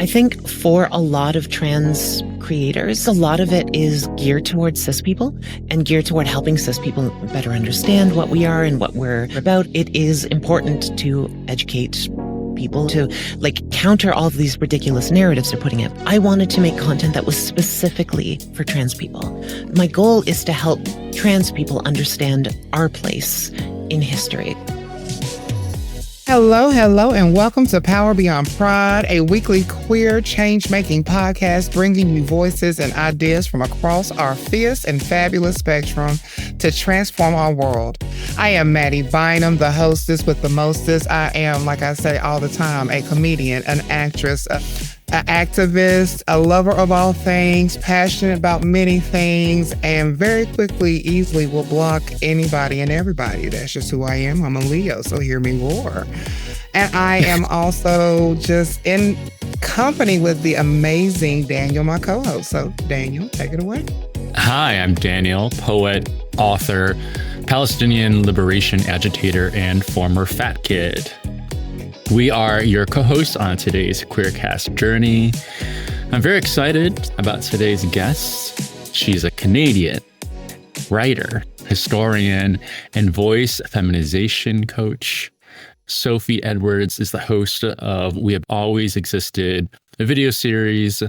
I think for a lot of trans creators, a lot of it is geared towards cis people and geared toward helping cis people better understand what we are and what we're about. It is important to educate people to counter all of these ridiculous narratives they're putting out. I wanted to make content that was specifically for trans people. My goal is to help trans people understand our place in history. Hello, and welcome to Power Beyond Pride, a weekly queer change-making podcast bringing you voices and ideas from across our fierce and fabulous spectrum to transform our world. I am Maddie Bynum, the hostess with the mostest. I am, like I say all the time, a comedian, an actress, an activist, a lover of all things, passionate about many things, and very quickly, easily will block anybody and everybody. That's just who I am. I'm a Leo, so hear me roar. And I am also just in company with the amazing Daniel, my co-host. So Daniel, take it away. Hi, I'm Daniel, poet, author, Palestinian liberation agitator, and former fat kid. We are your co-hosts on today's Queercast journey. I'm very excited about today's guest. She's a Canadian writer, historian, and voice feminization coach. Sophie Edwards is the host of We Have Always Existed, a video series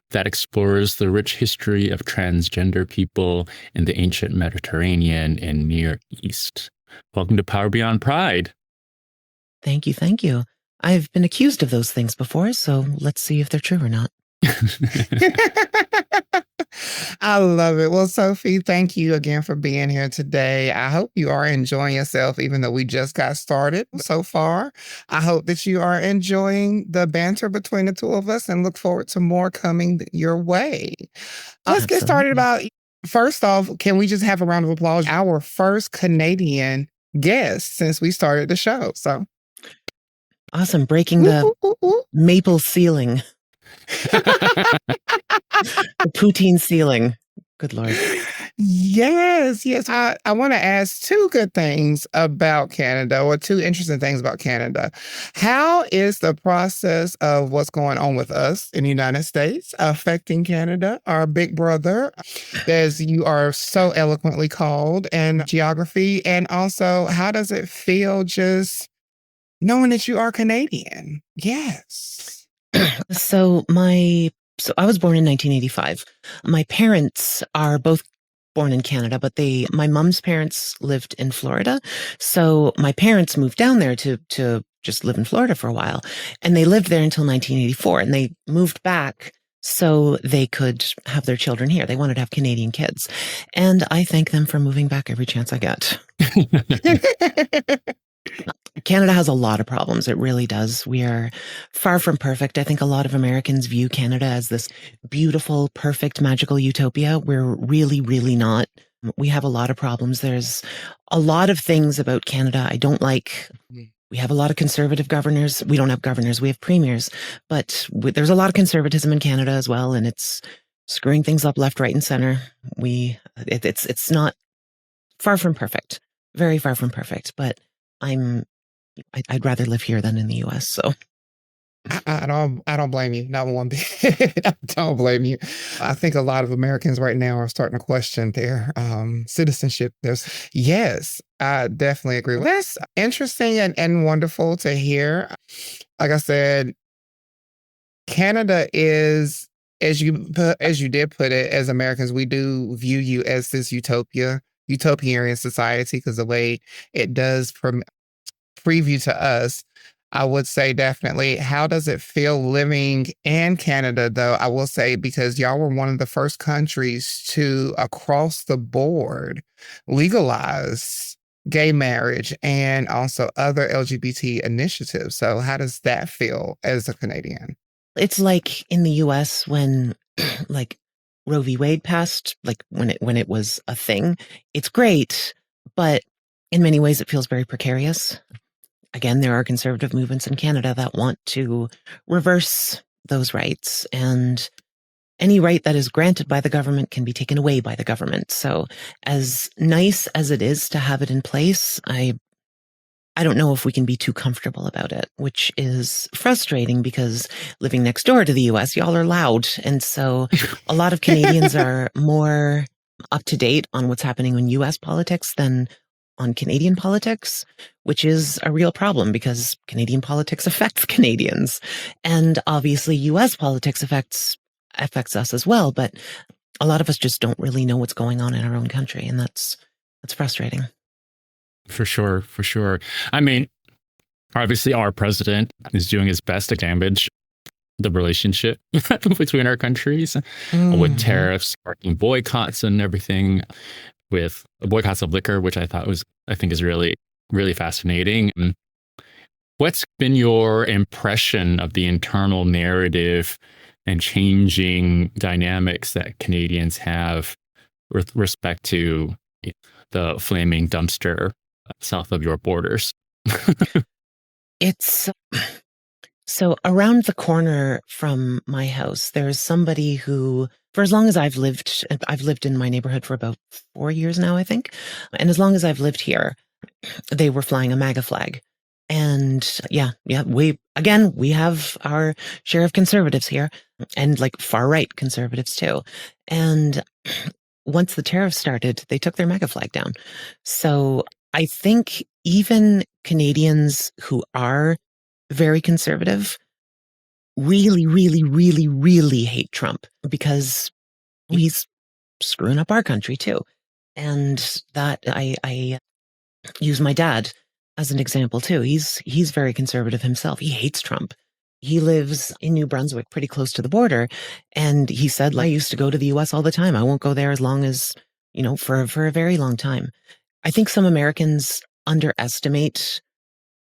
that explores the rich history of transgender people in the ancient Mediterranean and Near East. Welcome to Power Beyond Pride. Thank you. I've been accused of those things before, so let's see if they're true or not. I love it. Well, Sophie, thank you again for being here today. I hope you are enjoying yourself, even though we just got started so far. I hope that you are enjoying the banter between the two of us and look forward to more coming your way. Let's get started first off, can we just have a round of applause? Our first Canadian guest since we started the show. So awesome. Breaking the maple ceiling. The poutine ceiling. Good Lord. Yes. I want to ask two good things about Canada, or two interesting things about Canada. How is the process of what's going on with us in the United States affecting Canada, our big brother, as you are so eloquently called, in geography? And also, how does it feel just knowing that you are Canadian? Yes. So I was born in 1985. My parents are both born in Canada, but my mom's parents lived in Florida. So my parents moved down there to just live in Florida for a while. And they lived there until 1984. And they moved back so they could have their children here. They wanted to have Canadian kids. And I thank them for moving back every chance I get. Canada has a lot of problems. It really does. We are far from perfect. I think a lot of Americans view Canada as this beautiful, perfect, magical utopia. We're really, really not. We have a lot of problems. There's a lot of things about Canada I don't like. We have a lot of conservative governors. We don't have governors. We have premiers. But there's a lot of conservatism in Canada as well, and it's screwing things up left, right, and center. It's not far from perfect. Very far from perfect. But I'd rather live here than in the US. So I don't blame you. Not one bit. I don't blame you. I think a lot of Americans right now are starting to question their citizenship. Yes, I definitely agree. That's interesting and wonderful to hear. Like I said, Canada is, as you did put it, as Americans, we do view you as this utopian society, because the way it does preview to us, I would say definitely. How does it feel living in Canada, though? I will say, because y'all were one of the first countries to, across the board, legalize gay marriage and also other LGBT initiatives. So how does that feel as a Canadian? it's like in the US when like Roe v. Wade passed, like when it was a thing. It's great, but in many ways it feels very precarious. Again, there are conservative movements in Canada that want to reverse those rights, and any right that is granted by the government can be taken away by the government. So as nice as it is to have it in place, I don't know if we can be too comfortable about it, which is frustrating because living next door to the US, y'all are loud. And so a lot of Canadians are more up to date on what's happening in US politics than on Canadian politics, which is a real problem because Canadian politics affects Canadians. And obviously US politics affects us as well, but a lot of us just don't really know what's going on in our own country, and that's frustrating. For sure, for sure. I mean, obviously, our president is doing his best to damage the relationship between our countries with tariffs, sparking boycotts and everything, with boycotts of liquor, which I think is really, really fascinating. What's been your impression of the internal narrative and changing dynamics that Canadians have with respect to the flaming dumpster south of your borders? It's so around the corner from my house, there's somebody who, for as long as I've lived in my neighborhood for about 4 years now, I think. And as long as I've lived here, they were flying a MAGA flag. And yeah, we have our share of conservatives here, and like far right conservatives too. And once the tariffs started, they took their MAGA flag down. So I think even Canadians who are very conservative really, really, really, really hate Trump because he's screwing up our country too. And that I use my dad as an example too. He's very conservative himself. He hates Trump. He lives in New Brunswick, pretty close to the border. And he said, I used to go to the US all the time. I won't go there as long as, for a very long time. I think some Americans underestimate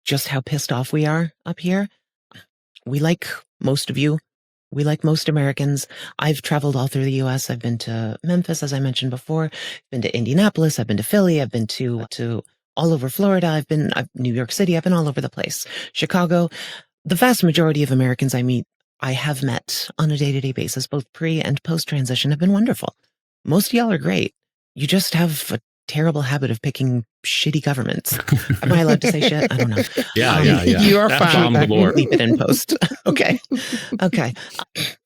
just how pissed off we are up here. We like most of you. We like most Americans. I've traveled all through the US. I've been to Memphis, as I mentioned before. I've been to Indianapolis. I've been to Philly. I've been to all over Florida. I've New York City. I've been all over the place. Chicago. The vast majority of Americans I have met on a day-to-day basis, both pre and post-transition, have been wonderful. Most of y'all are great. You just have a terrible habit of picking shitty governments. Am I allowed to say shit? I don't know. Yeah. You are fine. Leave it in post. Okay.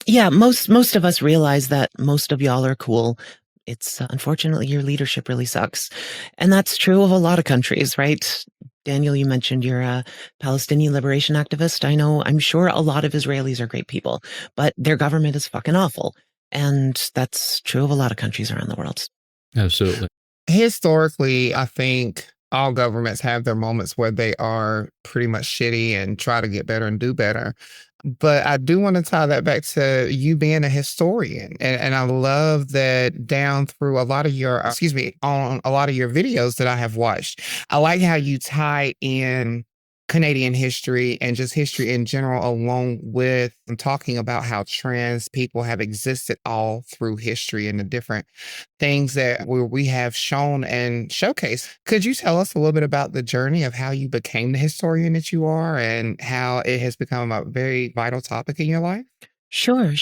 Yeah, most of us realize that most of y'all are cool. It's unfortunately your leadership really sucks. And that's true of a lot of countries, right? Daniel, you mentioned you're a Palestinian liberation activist. I'm sure a lot of Israelis are great people, but their government is fucking awful. And that's true of a lot of countries around the world. Absolutely. Historically, I think all governments have their moments where they are pretty much shitty and try to get better and do better. But I do want to tie that back to you being a historian. And I love that down through on a lot of your videos that I have watched. I like how you tie in Canadian history and just history in general, along with talking about how trans people have existed all through history and the different things that we have shown and showcased. Could you tell us a little bit about the journey of how you became the historian that you are and how it has become a very vital topic in your life? Sure.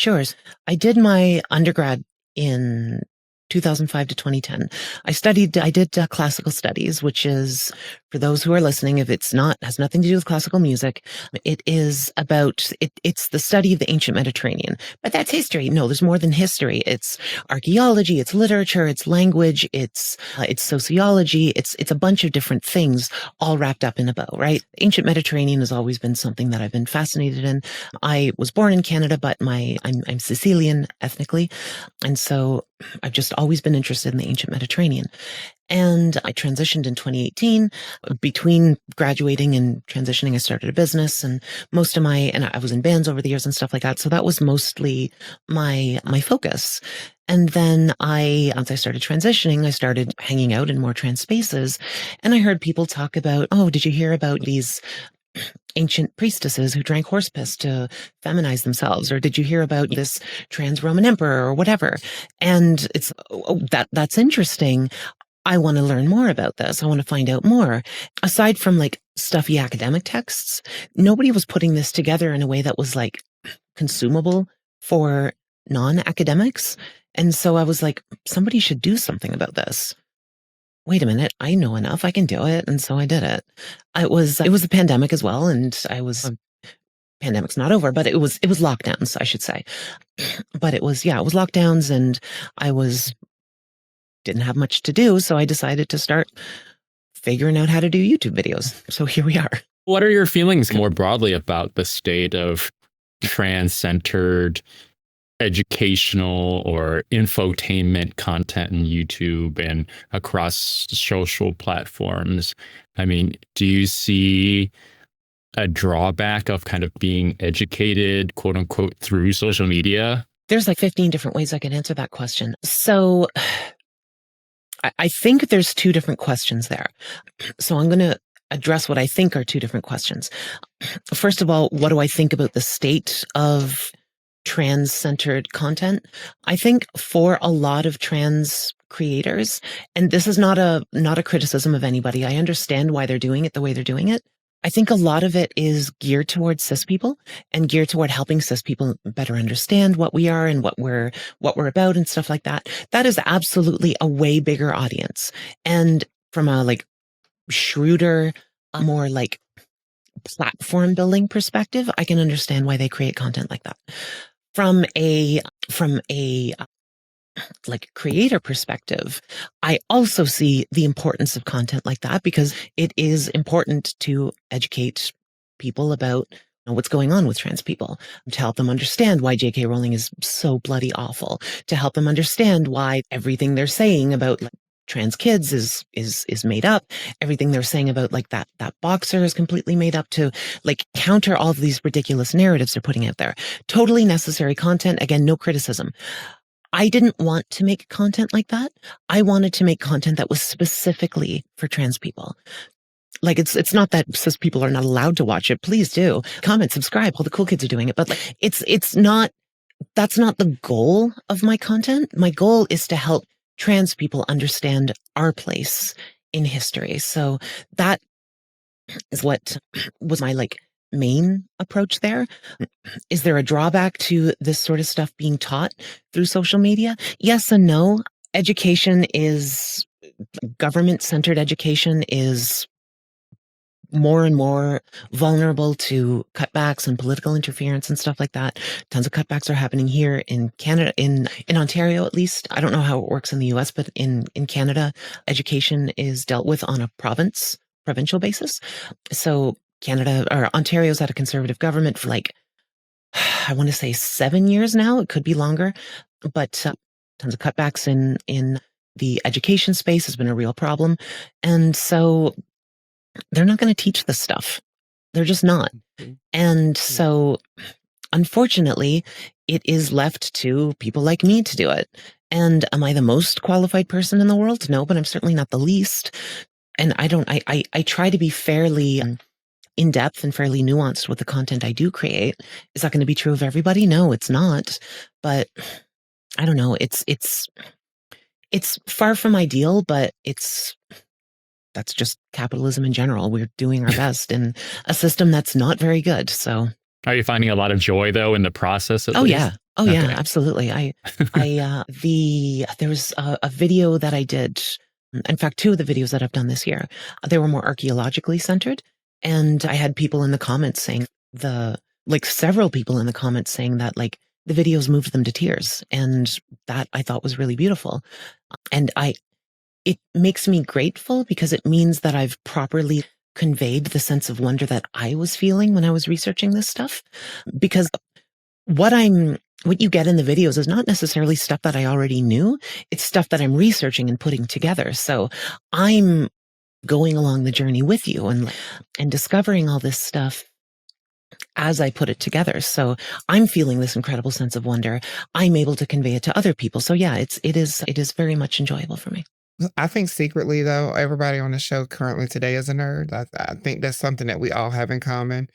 I did my undergrad in 2005 to 2010. I did classical studies, which is, for those who are listening, if has nothing to do with classical music, it is about, it's the study of the ancient Mediterranean. But that's history. No, there's more than history. It's archaeology, it's literature, it's language, it's sociology, it's a bunch of different things all wrapped up in a bow, right? Ancient Mediterranean has always been something that I've been fascinated in. I was born in Canada, but I'm Sicilian ethnically. And so I've just always been interested in the ancient Mediterranean. And I transitioned in 2018. Between graduating and transitioning, I started a business, and I was in bands over the years and stuff like that. So that was mostly my focus. And then once I started transitioning, I started hanging out in more trans spaces, and I heard people talk about, oh, did you hear about these ancient priestesses who drank horse piss to feminize themselves? Or did you hear about this trans Roman emperor or whatever? And it's, that's interesting. I want to learn more about this. I want to find out more. Aside from like stuffy academic texts, nobody was putting this together in a way that was like consumable for non-academics. And so I was like, somebody should do something about this. wait a minute, I know enough, I can do it. And so I did it. It was the pandemic as well. And pandemic's not over, but it was lockdowns, I should say. But it was lockdowns, and didn't have much to do. So I decided to start figuring out how to do YouTube videos. So here we are. What are your feelings more broadly about the state of trans-centered educational or infotainment content in YouTube and across social platforms? I mean, do you see a drawback of kind of being educated, quote unquote, through social media? There's like 15 different ways I can answer that question. So I think there's two different questions there. So I'm going to address what I think are two different questions. First of all, what do I think about the state of trans-centered content? I think for a lot of trans creators, and this is not a criticism of anybody, I understand why they're doing it the way they're doing it. I think a lot of it is geared towards cis people and geared toward helping cis people better understand what we are and what we're about and stuff like that. That is absolutely a way bigger audience. And from a like shrewder, a more like platform building perspective, I can understand why they create content like that. From a like creator perspective, I also see the importance of content like that, because it is important to educate people about what's going on with trans people, to help them understand why J.K. Rowling is so bloody awful, to help them understand why everything they're saying about like, trans kids is made up. Everything they're saying about like that boxer is completely made up, to like counter all of these ridiculous narratives they're putting out there. Totally necessary content. Again, no criticism. I didn't want to make content like that. I wanted to make content that was specifically for trans people. Like it's not that cis people are not allowed to watch it. Please do comment, subscribe. All the cool kids are doing it, but like it's not. That's not the goal of my content. My goal is to help trans people understand our place in history. So that is what was my like main approach there. Is there a drawback to this sort of stuff being taught through social media? Yes and no. Government-centered education is more and more vulnerable to cutbacks and political interference and stuff like that. Tons of cutbacks are happening here in Canada, in Ontario at least. I don't know how it works in the US, but in Canada, education is dealt with on a provincial basis. So Ontario's had a conservative government for like, I want to say 7 years now. It could be longer, but tons of cutbacks in the education space has been a real problem. And so they're not going to teach this stuff. They're just not. And so unfortunately, it is left to people like me to do it. And am I the most qualified person in the world? No, but I'm certainly not the least. And I try to be fairly in depth and fairly nuanced with the content I do create. Is that going to be true of everybody? No, it's not. But I don't know. It's far from ideal, but that's just capitalism in general. We're doing our best in a system that's not very good. So are you finding a lot of joy though in the process? Oh yeah, absolutely. There was a video that I did. In fact, two of the videos that I've done this year, they were more archaeologically centered. And I had people in the comments saying several people in the comments saying that like the videos moved them to tears. And that I thought was really beautiful. And it makes me grateful, because it means that I've properly conveyed the sense of wonder that I was feeling when I was researching this stuff. Because what you get in the videos is not necessarily stuff that I already knew. It's stuff that I'm researching and putting together. So I'm going along the journey with you and discovering all this stuff as I put it together. So I'm feeling this incredible sense of wonder. I'm able to convey it to other people. So yeah, it is very much enjoyable for me. I think secretly, though, everybody on the show currently today is a nerd. I think that's something that we all have in common.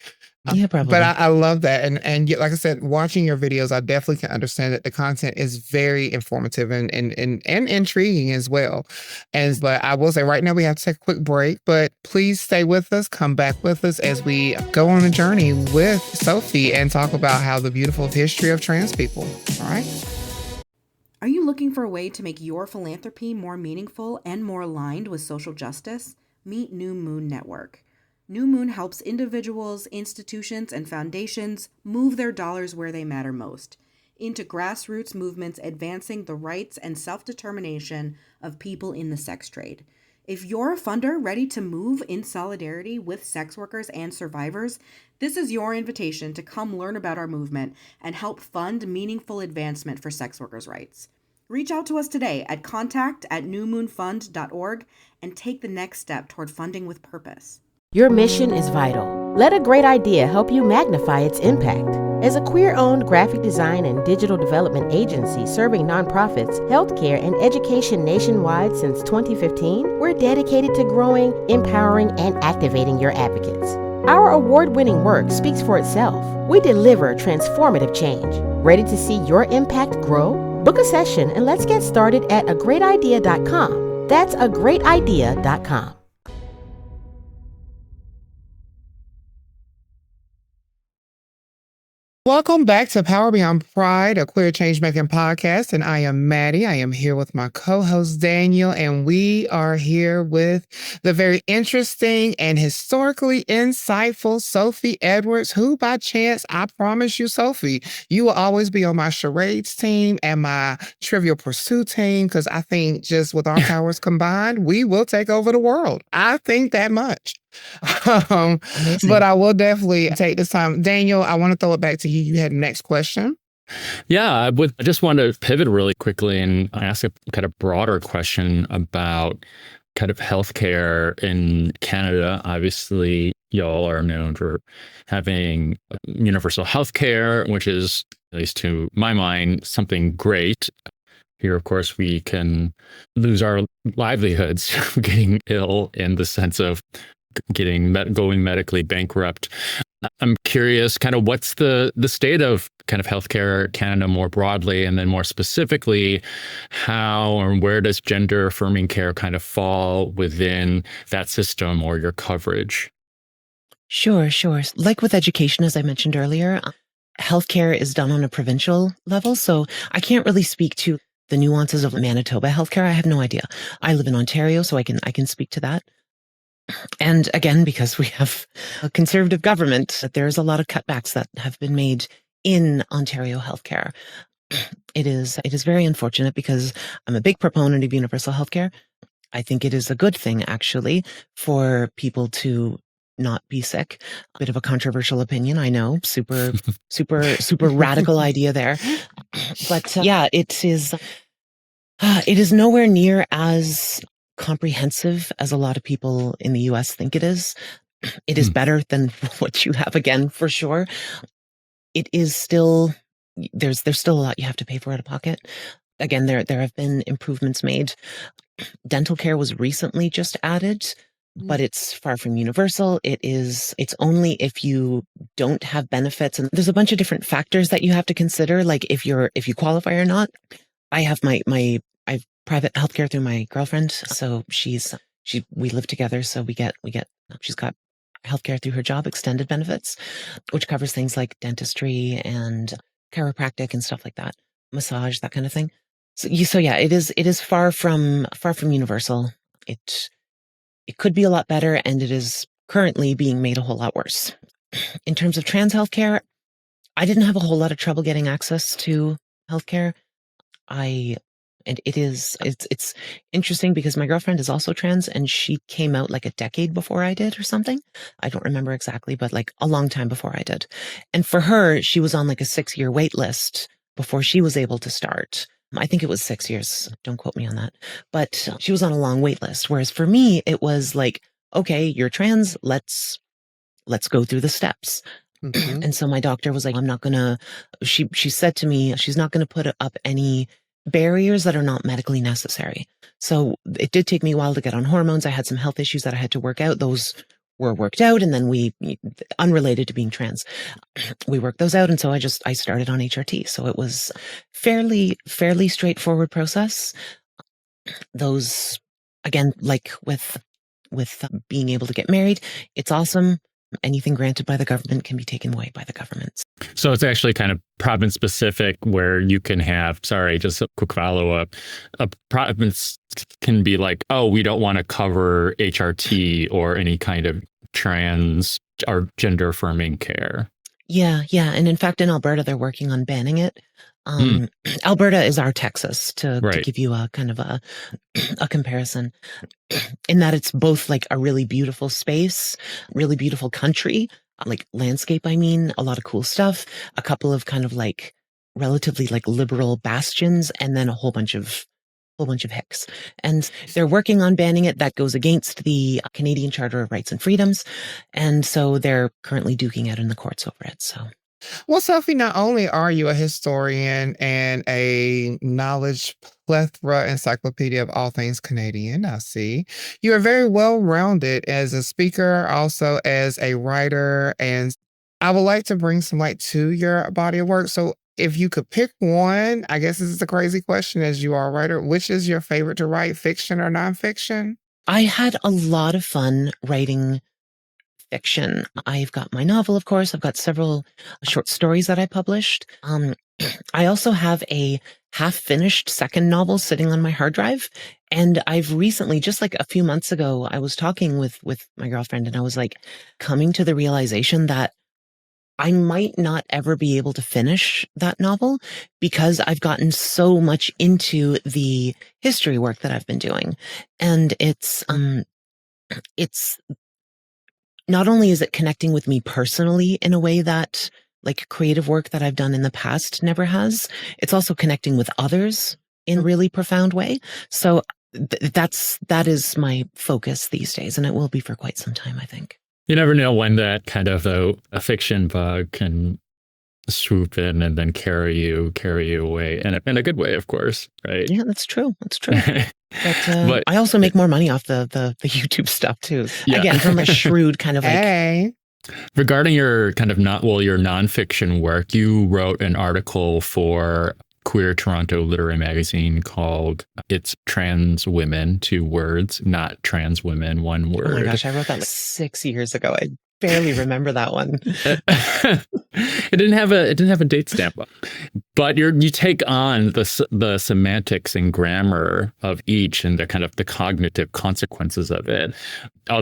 Yeah, probably. But I love that. And like I said, watching your videos, I definitely can understand that the content is very informative and intriguing as well. But I will say right now we have to take a quick break, but please stay with us, come back with us as we go on a journey with Sophie and talk about how the beautiful history of trans people. All right. Are you looking for a way to make your philanthropy more meaningful and more aligned with social justice? Meet New Moon Network. New Moon helps individuals, institutions, and foundations move their dollars where they matter most, into grassroots movements advancing the rights and self-determination of people in the sex trade. If you're a funder ready to move in solidarity with sex workers and survivors, this is your invitation to come learn about our movement and help fund meaningful advancement for sex workers' rights. Reach out to us today at contact@newmoonfund.org and take the next step toward funding with purpose. Your mission is vital. Let a great idea help you magnify its impact. As a queer-owned graphic design and digital development agency serving nonprofits, healthcare, and education nationwide since 2015, we're dedicated to growing, empowering, and activating your advocates. Our award-winning work speaks for itself. We deliver transformative change. Ready to see your impact grow? Book a session and let's get started at agreatidea.com. That's agreatidea.com. Welcome back to Power Beyond Pride, a queer change-making podcast, and I am Maddie. I am here with my co-host Daniel, and we are here with the very interesting and historically insightful Sophie Edwards, who by chance, I promise you, Sophie, you will always be on my charades team and my Trivial Pursuit team, because I think just with our powers combined, we will take over the world. I think that much. But I will definitely take this time. Daniel, I want to throw it back to you. You had the next question. Yeah, I just want to pivot really quickly and ask a kind of broader question about kind of healthcare in Canada. Obviously, y'all are known for having universal healthcare, which is, at least to my mind, something great. Here, of course, we can lose our livelihoods getting ill in the sense of going medically bankrupt. I'm curious, kind of what's the state of kind of healthcare Canada more broadly, and then more specifically, how or where does gender affirming care kind of fall within that system or your coverage? Sure. Like with education, as I mentioned earlier, healthcare is done on a provincial level. So I can't really speak to the nuances of Manitoba healthcare. I have no idea. I live in Ontario, so I can speak to that. And again, because we have a conservative government, there's a lot of cutbacks that have been made in Ontario healthcare. It is very unfortunate because I'm a big proponent of universal healthcare. I think it is a good thing, actually, for people to not be sick. A bit of a controversial opinion, I know. Super radical idea there. But yeah, it is nowhere near as comprehensive as a lot of people in the US think it is. It is better than what you have, again, for sure. It is still, there's still a lot you have to pay for out of pocket. Again, there have been improvements made. Dental care was recently just added, but it's far from universal. It's only if you don't have benefits, and there's a bunch of different factors that you have to consider, like if you qualify or not. I have I've private healthcare through my girlfriend, so we live together, so she's got healthcare through her job, extended benefits, which covers things like dentistry and chiropractic and stuff like that, massage, that kind of thing. So yeah, it is far from universal. It could be a lot better, and it is currently being made a whole lot worse. In terms of trans healthcare, I didn't have a whole lot of trouble getting access to healthcare. It's interesting because my girlfriend is also trans, and she came out like a decade before I did or something. I don't remember exactly, but like a long time before I did. And for her, she was on like a 6-year wait list before she was able to start. I think it was 6 years. Don't quote me on that. But she was on a long wait list. Whereas for me, it was like, okay, you're trans. Let's go through the steps. Mhm. And so my doctor was like, she said to me, she's not going to put up any barriers that are not medically necessary. So it did take me a while to get on hormones. I had some health issues that I had to work out. Those were worked out. And then unrelated to being trans, we worked those out. And so I started on HRT. So it was fairly straightforward process. Those, again, like with being able to get married, it's awesome. Anything granted by the government can be taken away by the government. So it's actually kind of province specific where you can have, sorry, just a quick follow up. A province can be like, oh, we don't want to cover HRT or any kind of trans or gender affirming care. Yeah. And in fact, in Alberta, they're working on banning it. Alberta is our Texas, to give you a kind of a comparison, in that it's both like a really beautiful space, really beautiful country, like landscape. I mean, a lot of cool stuff, a couple of kind of like relatively like liberal bastions, and then a whole bunch of hicks. And they're working on banning it. That goes against the Canadian Charter of Rights and Freedoms. And so they're currently duking out in the courts over it. So. Well, Sophie, not only are you a historian and a knowledge plethora encyclopedia of all things Canadian, I see, you are very well rounded as a speaker, also as a writer. And I would like to bring some light to your body of work. So if you could pick one, I guess this is a crazy question as you are a writer, which is your favorite to write, fiction or nonfiction? I had a lot of fun writing fiction. I've got my novel, of course. I've got several short stories that I published. I also have a half-finished second novel sitting on my hard drive. And I've recently, just like a few months ago, I was talking with my girlfriend, and I was like coming to the realization that I might not ever be able to finish that novel because I've gotten so much into the history work that I've been doing. And it's not only is it connecting with me personally in a way that like creative work that I've done in the past never has, it's also connecting with others in a really profound way. So that is my focus these days, and it will be for quite some time, I think. You never know when that kind of a fiction bug can swoop in and then carry you away, and in a good way, of course, right? Yeah, that's true. But I also make more money off the YouTube stuff too. Yeah. Again, from a shrewd kind of like. Hey. Regarding your kind of your nonfiction work, you wrote an article for Queer Toronto Literary Magazine called "It's Trans Women," 2 words, not trans women, 1 word. Oh my gosh, I wrote that like 6 years ago. I barely remember that one. It didn't have a date stamp, but you take on the semantics and grammar of each and the kind of the cognitive consequences of it.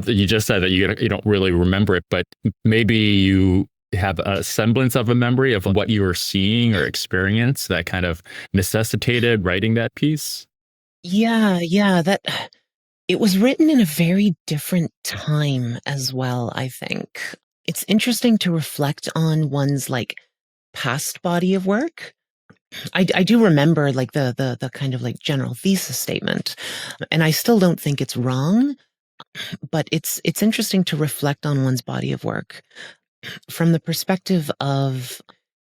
You just said that you don't really remember it, but maybe you have a semblance of a memory of what you were seeing or experienced that kind of necessitated writing that piece. Yeah, that it was written in a very different time as well, I think. It's interesting to reflect on one's like past body of work. I do remember like the kind of like general thesis statement, and I still don't think it's wrong, but it's interesting to reflect on one's body of work from the perspective of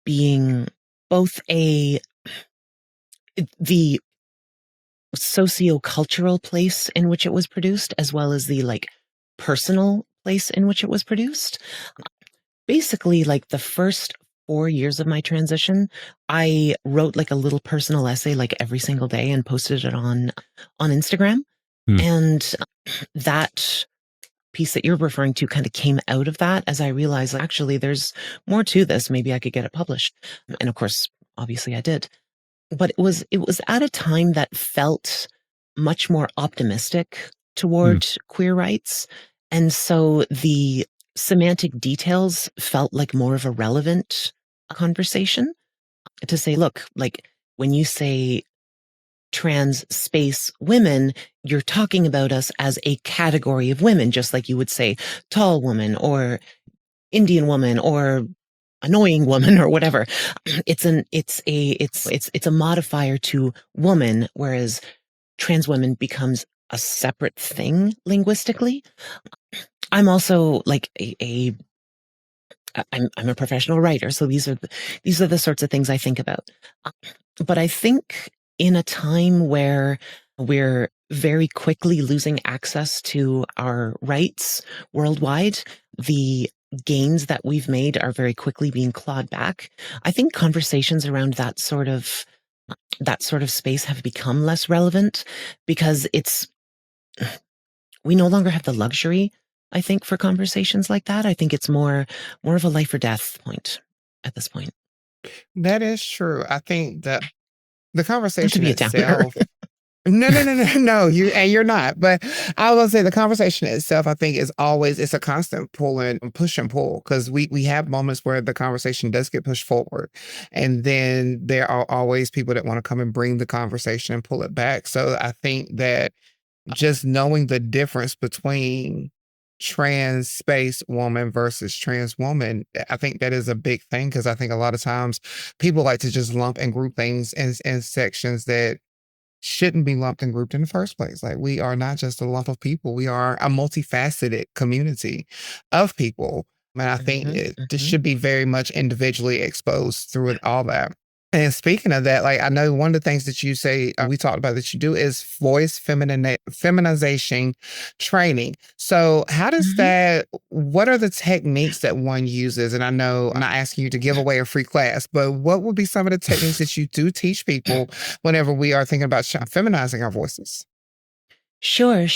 being both the socio-cultural place in which it was produced, as well as the like personal place in which it was produced. Basically, like the first 4 years of my transition, I wrote like a little personal essay like every single day and posted it on Instagram. And that piece that you're referring to kind of came out of that as I realized, like, actually, there's more to this. Maybe I could get it published. And of course, obviously I did. But it was at a time that felt much more optimistic toward queer rights. And so the semantic details felt like more of a relevant conversation to say, look, like when you say trans space women, you're talking about us as a category of women, just like you would say tall woman or Indian woman or annoying woman or whatever. It's a modifier to woman, whereas trans women becomes a separate thing linguistically. I'm also like I'm a professional writer, so these are the sorts of things I think about. But I think in a time where we're very quickly losing access to our rights worldwide, the gains that we've made are very quickly being clawed back. I think conversations around that sort of space have become less relevant because we no longer have the luxury I think, for conversations like that. I think it's more of a life or death point at this point. That is true. I think that the Not to conversation be a downer. itself. No. You're not. But I will say the conversation itself, I think, is always it's a constant push and pull because we have moments where the conversation does get pushed forward, and then there are always people that want to come and bring the conversation and pull it back. So I think that just knowing the difference between trans space woman versus trans woman, I think that is a big thing because I think a lot of times people like to just lump and group things in sections that shouldn't be lumped and grouped in the first place. Like we are not just a lump of people. We are a multifaceted community of people. And I think this should be very much individually exposed through it, all that. And speaking of that, like I know one of the things that you say we talked about that you do is voice feminization training. So how does that? What are the techniques that one uses? And I know I'm not asking you to give away a free class, but what would be some of the techniques that you do teach people whenever we are thinking about feminizing our voices? Sure.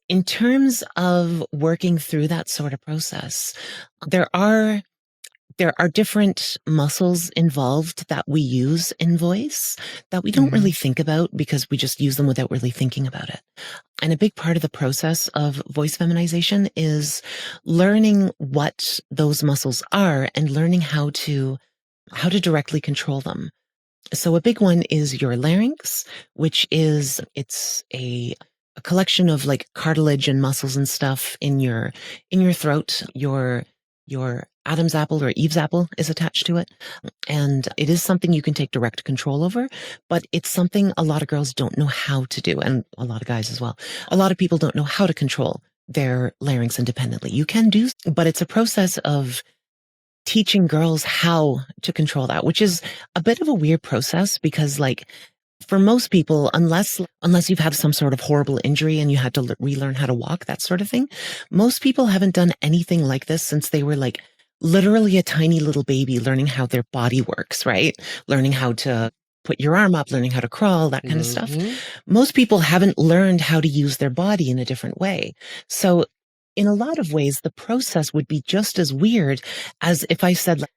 In terms of working through that sort of process, there are different muscles involved that we use in voice that we don't really think about because we just use them without really thinking about it. And a big part of the process of voice feminization is learning what those muscles are and learning how to directly control them. So a big one is your larynx, which is it's a collection of like cartilage and muscles and stuff in your throat. Your Adam's apple or Eve's apple is attached to it. And it is something you can take direct control over, but it's something a lot of girls don't know how to do. And a lot of guys as well. A lot of people don't know how to control their larynx independently. You can do, but it's a process of teaching girls how to control that, which is a bit of a weird process because like for most people, unless you've had some sort of horrible injury and you had to relearn how to walk, that sort of thing, most people haven't done anything like this since they were like literally a tiny little baby learning how their body works, right? Learning how to put your arm up, learning how to crawl, that kind of stuff. Most people haven't learned how to use their body in a different way. So in a lot of ways, the process would be just as weird as if I said, like,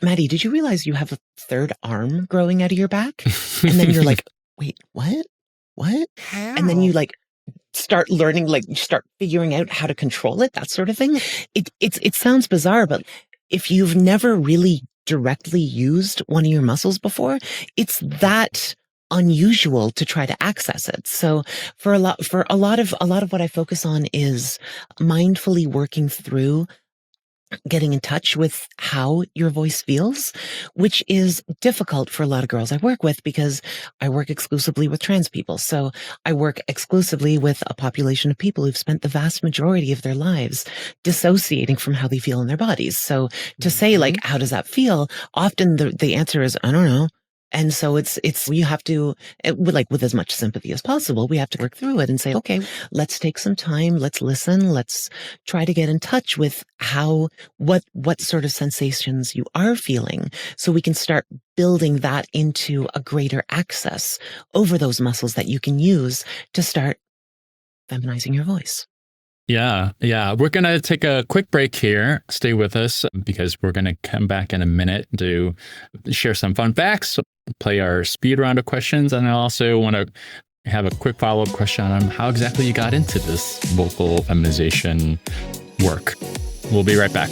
Maddie, did you realize you have a third arm growing out of your back? And then you're like, wait, what? How? And then you like start learning, like you start figuring out how to control it, that sort of thing. It sounds bizarre, but if you've never really directly used one of your muscles before, it's that unusual to try to access it. So for a lot of what I focus on is mindfully working through getting in touch with how your voice feels, which is difficult for a lot of girls I work with because I work exclusively with trans people. So I work exclusively with a population of people who've spent the vast majority of their lives dissociating from how they feel in their bodies. So to say like, how does that feel? Often the answer is, I don't know. And so it's, you have to, with as much sympathy as possible, we have to work through it and say, okay, let's take some time. Let's listen. Let's try to get in touch with what sort of sensations you are feeling so we can start building that into a greater access over those muscles that you can use to start feminizing your voice. Yeah. We're going to take a quick break here. Stay with us because we're going to come back in a minute to share some fun facts, play our speed round of questions, and I also want to have a quick follow-up question on how exactly you got into this vocal feminization work. We'll be right back.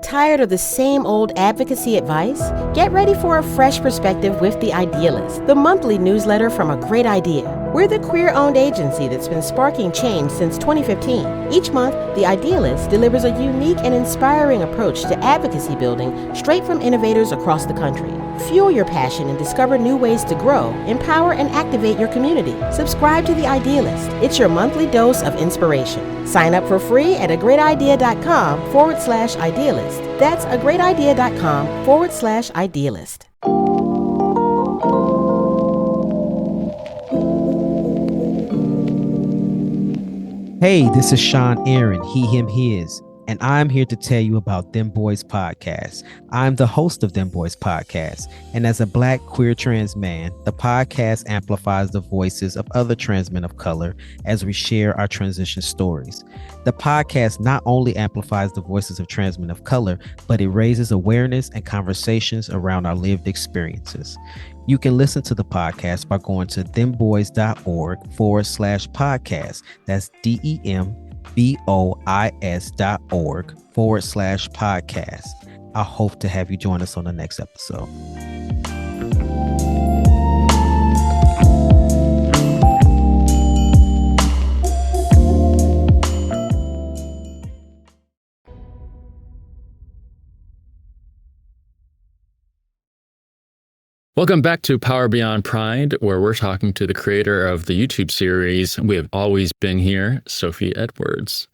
Tired of the same old advocacy advice? Get ready for a fresh perspective with The Idealist, the monthly newsletter from A Great Idea. We're the queer-owned agency that's been sparking change since 2015. Each month, The Idealist delivers a unique and inspiring approach to advocacy building straight from innovators across the country. Fuel your passion and discover new ways to grow, empower, and activate your community. Subscribe to The Idealist. It's your monthly dose of inspiration. Sign up for free at agreatidea.com/idealist. That's agreatidea.com/idealist. Hey, this is Sean Aaron, he, him, his. and I'm here to tell you about Them Boys Podcast. I'm the host of Them Boys Podcast, and as a Black queer trans man, the podcast amplifies the voices of other trans men of color as we share our transition stories. The podcast not only amplifies the voices of trans men of color, but it raises awareness and conversations around our lived experiences. You can listen to the podcast by going to themboys.org/podcast. That's DEMBOIS.org/podcast. I hope to have you join us on the next episode. Welcome back to Power Beyond Pride, where we're talking to the creator of the YouTube series We Have Always Been Here, Sophie Edwards.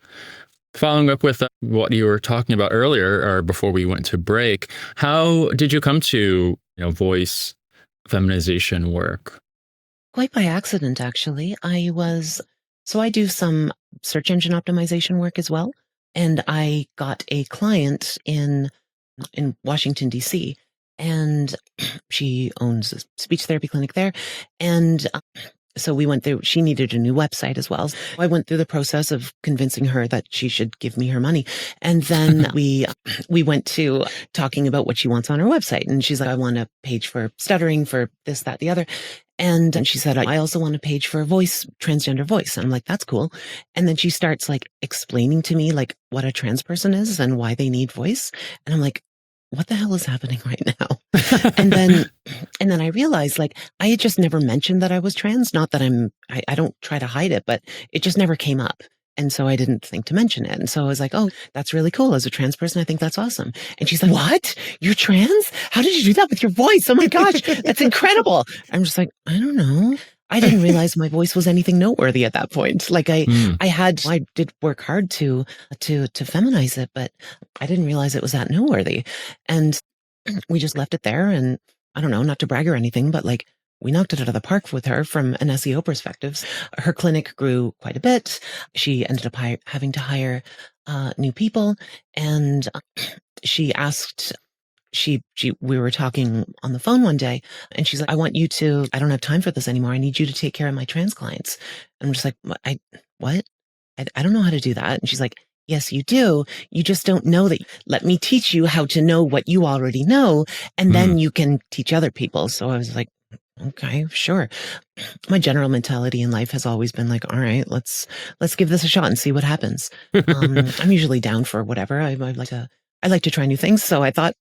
Following up with what you were talking about earlier, or before we went to break, how did you come to voice feminization work? Quite by accident, actually. I do some search engine optimization work as well, and I got a client in Washington, D.C., and she owns a speech therapy clinic there. And so we went through, she needed a new website as well. So I went through the process of convincing her that she should give me her money. And then we went to talking about what she wants on her website. And she's like, I want a page for stuttering, for this, that, the other. And she said, I also want a page for voice, transgender voice. And I'm like, that's cool. And then she starts like explaining to me like what a trans person is and why they need voice. And I'm like, what the hell is happening right now? And then I realized like I had just never mentioned that I was trans. Not that I don't try to hide it, but it just never came up. And so I didn't think to mention it. And so I was like, oh, that's really cool. As a trans person, I think that's awesome. And she's like, what? You're trans? How did you do that with your voice? Oh my gosh, that's incredible. I'm just like, I don't know. I didn't realize my voice was anything noteworthy at that point. Like I did work hard to feminize it, but I didn't realize it was that noteworthy. And we just left it there. And I don't know, not to brag or anything, but like we knocked it out of the park with her from an SEO perspective. Her clinic grew quite a bit. She ended up having to hire new people, and she asked. We were talking on the phone one day, and she's like, I don't have time for this anymore. I need you to take care of my trans clients. And I'm just like, what? I don't know how to do that. And she's like, yes, you do. You just don't know that. Let me teach you how to know what you already know. And then you can teach other people. So I was like, okay, sure. My general mentality in life has always been like, all right, let's give this a shot and see what happens. I'm usually down for whatever. I like to try new things. So I thought,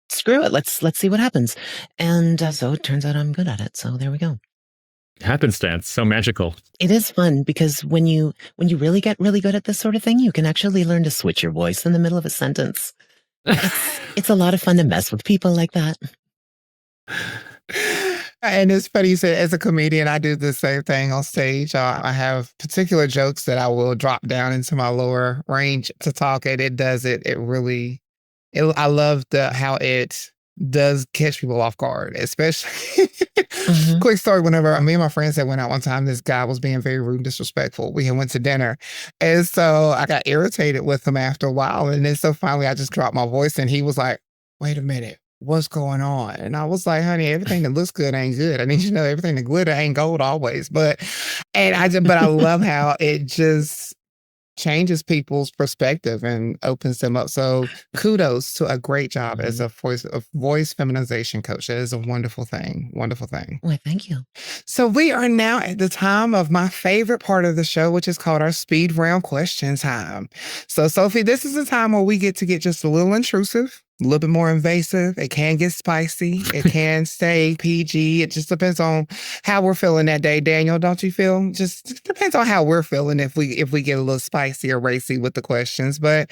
screw it. Let's see what happens. And so it turns out I'm good at it. So there we go. Happenstance. So magical. It is fun because when you really get really good at this sort of thing, you can actually learn to switch your voice in the middle of a sentence. It's a lot of fun to mess with people like that. And it's funny you said, as a comedian, I do the same thing on stage. I have particular jokes that I will drop down into my lower range to talk, and it does it. I love how it does catch people off guard, especially. Quick story, whenever me and my friends had went out one time, this guy was being very rude and disrespectful. We had went to dinner. And so I got irritated with him after a while. And then so finally I just dropped my voice, and he was like, wait a minute, what's going on? And I was like, honey, everything that looks good ain't good. I need you to know everything that glitter ain't gold always. But I love how it just changes people's perspective and opens them up. So kudos to a great job as a voice feminization coach. That is a wonderful thing. Wonderful thing. Well, thank you. So we are now at the time of my favorite part of the show, which is called our speed round question time. So Sophie, this is the time where we get to get just a little intrusive, a little bit more invasive. It can get spicy. It can stay PG. It just depends on how we're feeling that day. Daniel, don't you feel? Just depends on how we're feeling if we get a little spicy or racy with the questions. But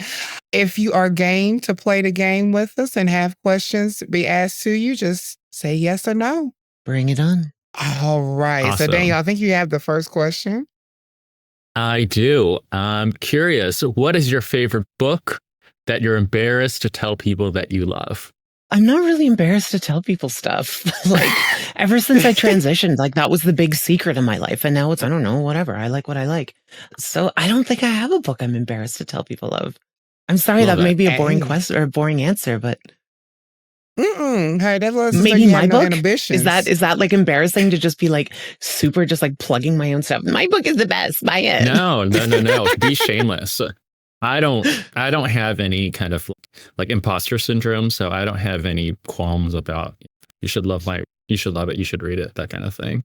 if you are game to play the game with us and have questions be asked to you, just say yes or no. Bring it on. All right. Awesome. So Daniel, I think you have the first question. I do. I'm curious, what is your favorite book that you're embarrassed to tell people that you love? I'm not really embarrassed to tell people stuff. Like, ever since I transitioned, like, that was the big secret in my life. And now it's, I don't know, whatever. I like what I like. So I don't think I have a book I'm embarrassed to tell people of. I'm sorry Love that may that. be a boring Hey. question or a boring answer, but Hey, that lets us know maybe you my have no book inhibitions. is that like embarrassing to just be like super just like plugging my own stuff. My book is the best. Buy it. No. Be shameless. I don't have any kind of like imposter syndrome, so I don't have any qualms about you should love it, you should read it, that kind of thing.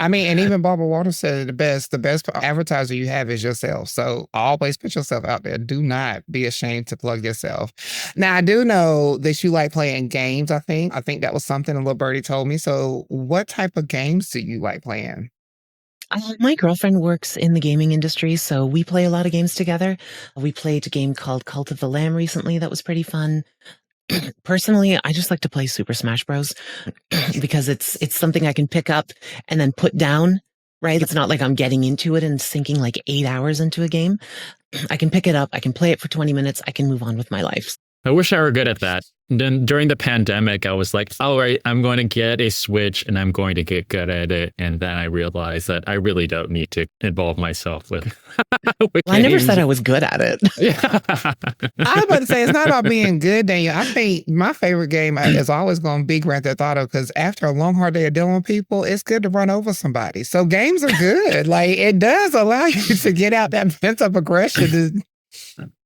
I mean, and even Barbara Walters said it the best advertiser you have is yourself. So always put yourself out there. Do not be ashamed to plug yourself. Now, I do know that you like playing games, I think. I think that was something a little birdie told me. So what type of games do you like playing? My girlfriend works in the gaming industry, so we play a lot of games together. We played a game called Cult of the Lamb recently that was pretty fun. Personally, I just like to play Super Smash Bros. Because it's something I can pick up and then put down, right? It's not like I'm getting into it and sinking like 8 hours into a game. I can pick it up, I can play it for 20 minutes, I can move on with my life. I wish I were good at that. Then during the pandemic, I was like, all right, I'm going to get a Switch and I'm going to get good at it. And then I realized that I really don't need to involve myself with, with Well, I never games. said I was good at it. Yeah. I was about to say, it's not about being good, Daniel. I think my favorite game is always going to be Grand Theft Auto because after a long, hard day of dealing with people, it's good to run over somebody. So games are good. Like, it does allow you to get out that mental aggression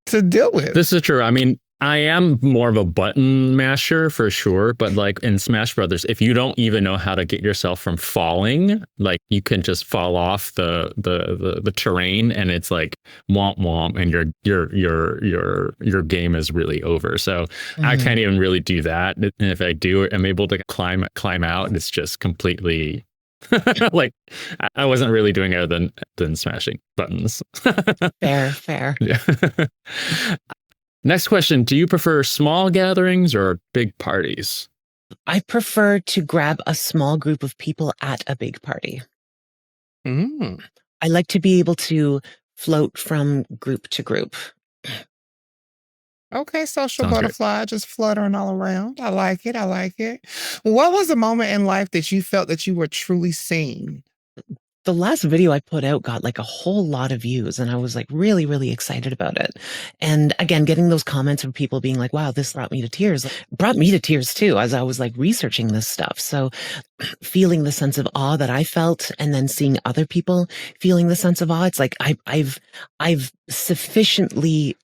to deal with. This is true. I mean, I am more of a button masher for sure, but like in Smash Brothers, if you don't even know how to get yourself from falling, like you can just fall off the terrain, and it's like womp womp, and your game is really over. So I can't even really do that. And if I do, I'm able to climb out, and it's just completely like I wasn't really doing other than smashing buttons. Fair. Yeah. Next question. Do you prefer small gatherings or big parties? I prefer to grab a small group of people at a big party. Mm. I like to be able to float from group to group. Okay, social Sounds great. butterfly, just fluttering all around. I like it. What was a moment in life that you felt that you were truly seen? The last video I put out got like a whole lot of views, and I was like really, really excited about it. And again, getting those comments from people being like, wow, this brought me to tears too, as I was like researching this stuff. So feeling the sense of awe that I felt, and then seeing other people feeling the sense of awe, it's like I've sufficiently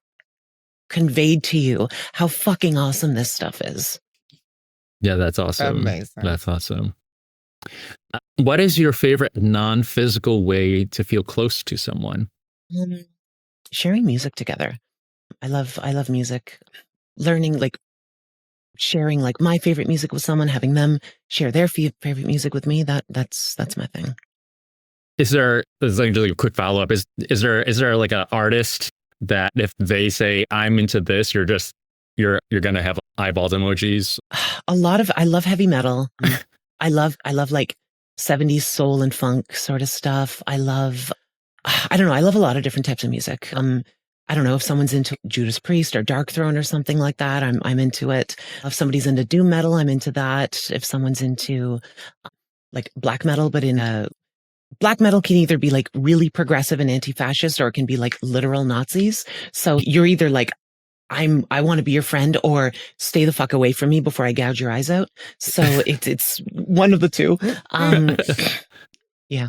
conveyed to you how fucking awesome this stuff is. Yeah, that's awesome. Amazing. That's awesome. What is your favorite non-physical way to feel close to someone? Sharing music together. I love music. Learning, like sharing like my favorite music with someone, having them share their favorite music with me. That's my thing. This is like just a quick follow-up. Is there like an artist that if they say I'm into this, you're gonna have eyeballs emojis? I love heavy metal. I love like 70s soul and funk sort of stuff. I love a lot of different types of music. I don't know if someone's into Judas Priest or Dark Throne or something like that. I'm into it. If somebody's into doom metal, I'm into that. If someone's into like black metal, but black metal can either be like really progressive and anti-fascist, or it can be like literal Nazis. So you're either like, I want to be your friend, or stay the fuck away from me before I gouge your eyes out. So it's one of the two. Yeah.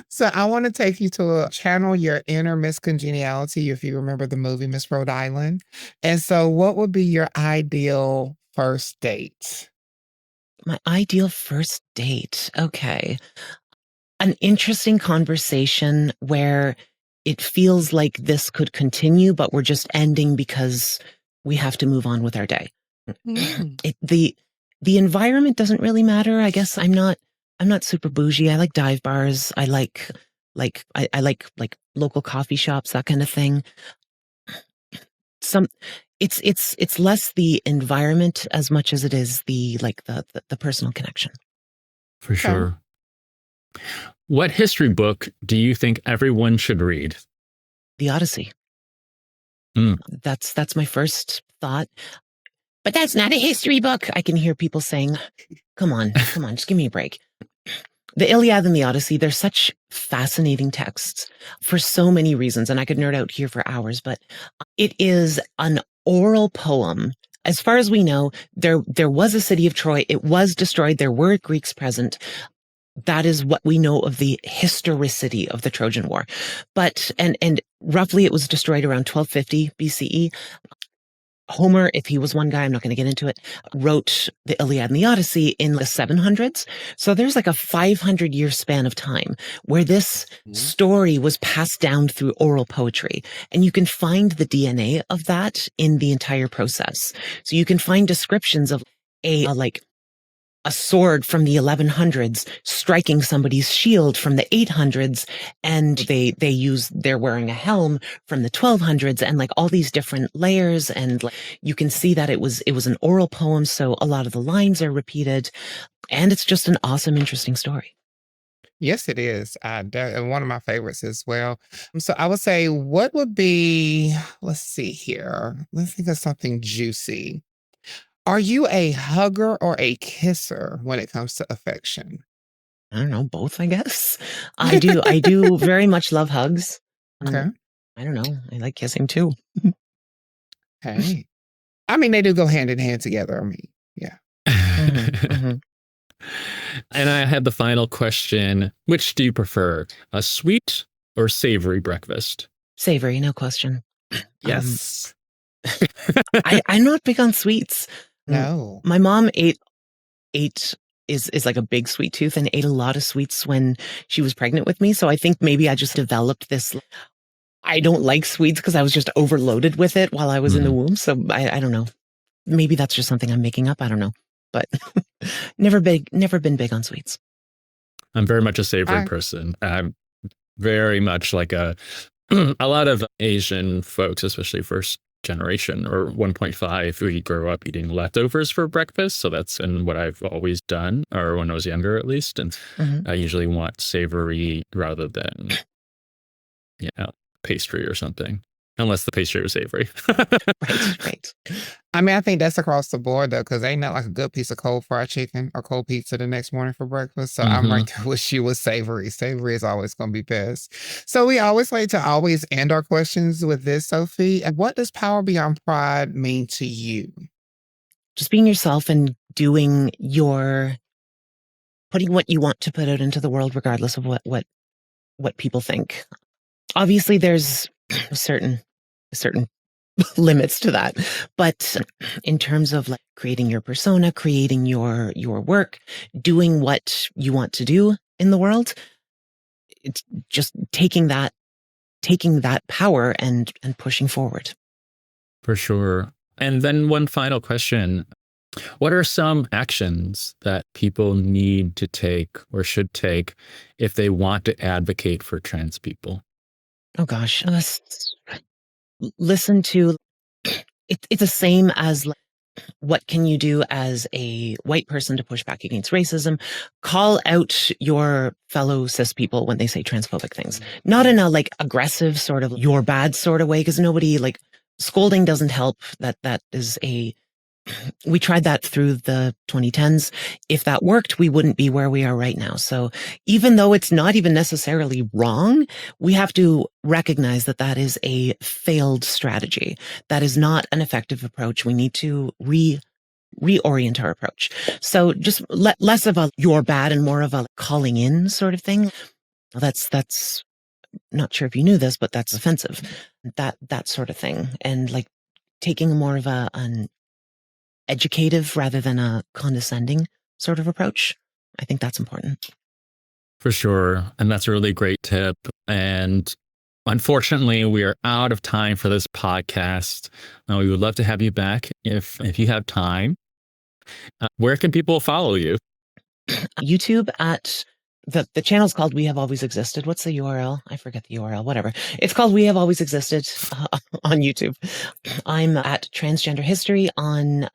So I want to take you to channel your inner Miss Congeniality, if you remember the movie Miss Rhode Island. And so what would be your ideal first date? My ideal first date. Okay. An interesting conversation where it feels like this could continue, but we're just ending because we have to move on with our day. The environment doesn't really matter. I guess I'm not super bougie. I like dive bars. I like I like local coffee shops, that kind of thing. It's less the environment as much as it is the personal connection. For sure. What history book do you think everyone should read? The Odyssey. That's my first thought. But that's not a history book. I can hear people saying, come on, just give me a break. the Iliad and the Odyssey, they're such fascinating texts for so many reasons. And I could nerd out here for hours, but it is an oral poem. As far as we know, there was a city of Troy. It was destroyed. There were Greeks present. That is what we know of the historicity of the Trojan War. But, and roughly it was destroyed around 1250 BCE. Homer, if he was one guy, I'm not going to get into it, wrote the Iliad and the Odyssey in the 700s. So there's like a 500-year span of time where this story was passed down through oral poetry. And you can find the DNA of that in the entire process. So you can find descriptions of a sword from the 1100s striking somebody's shield from the 800s, and they're wearing a helm from the 1200s, and like all these different layers, and like, you can see that it was an oral poem, so a lot of the lines are repeated, and it's just an awesome, interesting story. Yes, it is. One of my favorites as well. So I would say, what would be, let's see here. Let's think of something juicy. Are you a hugger or a kisser when it comes to affection? I don't know, both, I guess. I do very much love hugs. Okay. I don't know. I like kissing too. Hey. I mean, they do go hand in hand together. I mean, yeah. And I had the final question. Which do you prefer, a sweet or savory breakfast? Savory, no question. Yes. I'm not big on sweets. No. My mom ate is like a big sweet tooth and ate a lot of sweets when she was pregnant with me. So I think maybe I just developed this. I don't like sweets because I was just overloaded with it while I was in the womb. So I don't know. Maybe that's just something I'm making up. I don't know. But never been big on sweets. I'm very much a savory person. I'm very much like a lot of Asian folks, especially first generation or 1.5, we grew up eating leftovers for breakfast. So that's what I've always done, or when I was younger at least. And I usually want savory rather than pastry or something, unless the pastry was savory. Right. I mean, I think that's across the board though, because ain't not like a good piece of cold fried chicken or cold pizza the next morning for breakfast. So I'm right there with you with savory. Savory is always going to be best. So we always like to always end our questions with this, Sophie. And what does power beyond pride mean to you? Just being yourself and putting what you want to put out into the world, regardless of what people think. Obviously, there's certain limits to that, but in terms of like creating your persona, creating your work, doing what you want to do in the world, it's just taking that power and pushing forward. For sure. And then one final question. What are some actions that people need to take or should take if they want to advocate for trans people? Oh gosh, listen to it's the same as like, what can you do as a white person to push back against racism? Call out your fellow cis people when they say transphobic things, not in a like aggressive sort of you're bad sort of way, because nobody like scolding doesn't help. That is we tried that through the 2010s. If that worked, we wouldn't be where we are right now. So even though it's not even necessarily wrong, we have to recognize that that is a failed strategy. That is not an effective approach. We need to reorient our approach. So just less of a you're bad and more of a calling in sort of thing. That's not sure if you knew this, but that's offensive. That sort of thing. And like taking more of an educative rather than a condescending sort of approach. I think that's important. For sure. And that's a really great tip. And unfortunately, we are out of time for this podcast. We would love to have you back if you have time. Where can people follow you? YouTube at the channel's called We Have Always Existed. What's the URL? I forget the URL, whatever. It's called We Have Always Existed on YouTube. I'm at Transgender History on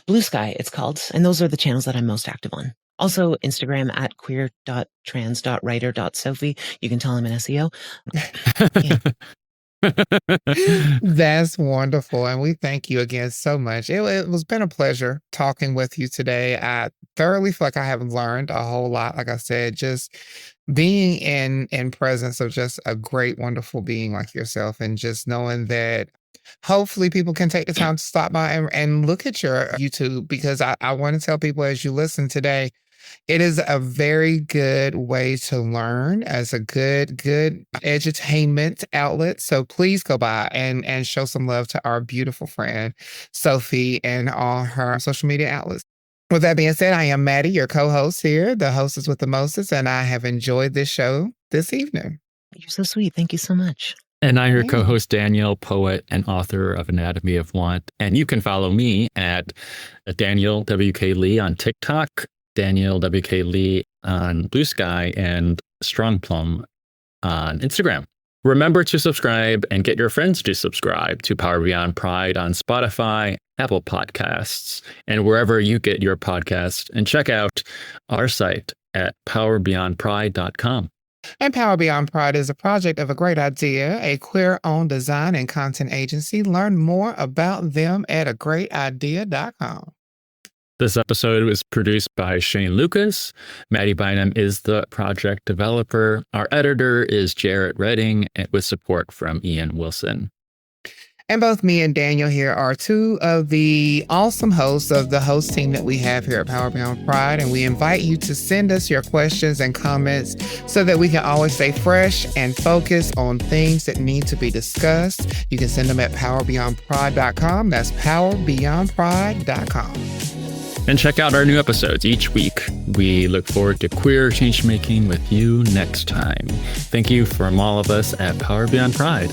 Blue Sky, it's called. And those are the channels that I'm most active on. Also, Instagram at queer.trans.writer.sophie. You can tell I'm an SEO. Yeah. That's wonderful. And we thank you again so much. It was been a pleasure talking with you today. I thoroughly feel like I have learned a whole lot. Like I said, just being in presence of just a great, wonderful being like yourself, and just knowing that hopefully people can take the time to stop by and look at your YouTube, because I want to tell people as you listen today, it is a very good way to learn, as a good edutainment outlet. So please go by and show some love to our beautiful friend, Sophie, and all her social media outlets. With that being said, I am Maddie, your co-host here, the hostess with the mostest, and I have enjoyed this show this evening. You're so sweet. Thank you so much. And I'm your Yeah. co-host, Daniel, poet and author of Anatomy of Want. And you can follow me at Daniel WK Lee on TikTok, Daniel WK Lee on Blue Sky, and Strong Plum on Instagram. Remember to subscribe and get your friends to subscribe to Power Beyond Pride on Spotify, Apple Podcasts, and wherever you get your podcasts. And check out our site at powerbeyondpride.com. And Power Beyond Pride is a project of A Great Idea, a queer-owned design and content agency. Learn more about them at agreatidea.com. This episode was produced by Shane Lucas. Maddie Bynum is the project developer. Our editor is Jarrett Redding, with support from Ian Wilson. And both me and Daniel here are two of the awesome hosts of the host team that we have here at Power Beyond Pride. And we invite you to send us your questions and comments so that we can always stay fresh and focused on things that need to be discussed. You can send them at powerbeyondpride.com. That's powerbeyondpride.com. And check out our new episodes each week. We look forward to queer change making with you next time. Thank you from all of us at Power Beyond Pride.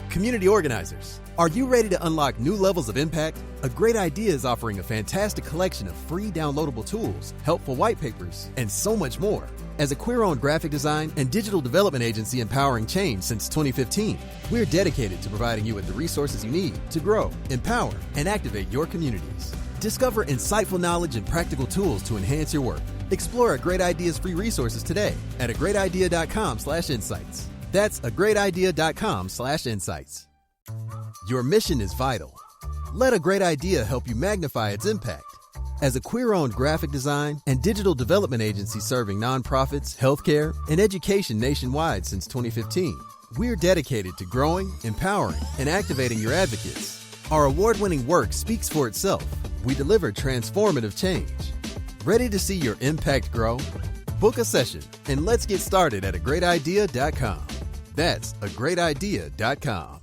Community organizers, are you ready to unlock new levels of impact? A Great Idea is offering a fantastic collection of free downloadable tools, helpful white papers, and so much more. As a queer-owned graphic design and digital development agency empowering change since 2015, we're dedicated to providing you with the resources you need to grow, empower, and activate your communities. Discover insightful knowledge and practical tools to enhance your work. Explore A Great Idea's free resources today at agreatidea.com/insights. That's agreatidea.com/insights. Your mission is vital. Let A Great Idea help you magnify its impact. As a queer-owned graphic design and digital development agency serving nonprofits, healthcare, and education nationwide since 2015, we're dedicated to growing, empowering, and activating your advocates. Our award-winning work speaks for itself. We deliver transformative change. Ready to see your impact grow? Book a session and let's get started at agreatidea.com. That's agreatidea.com.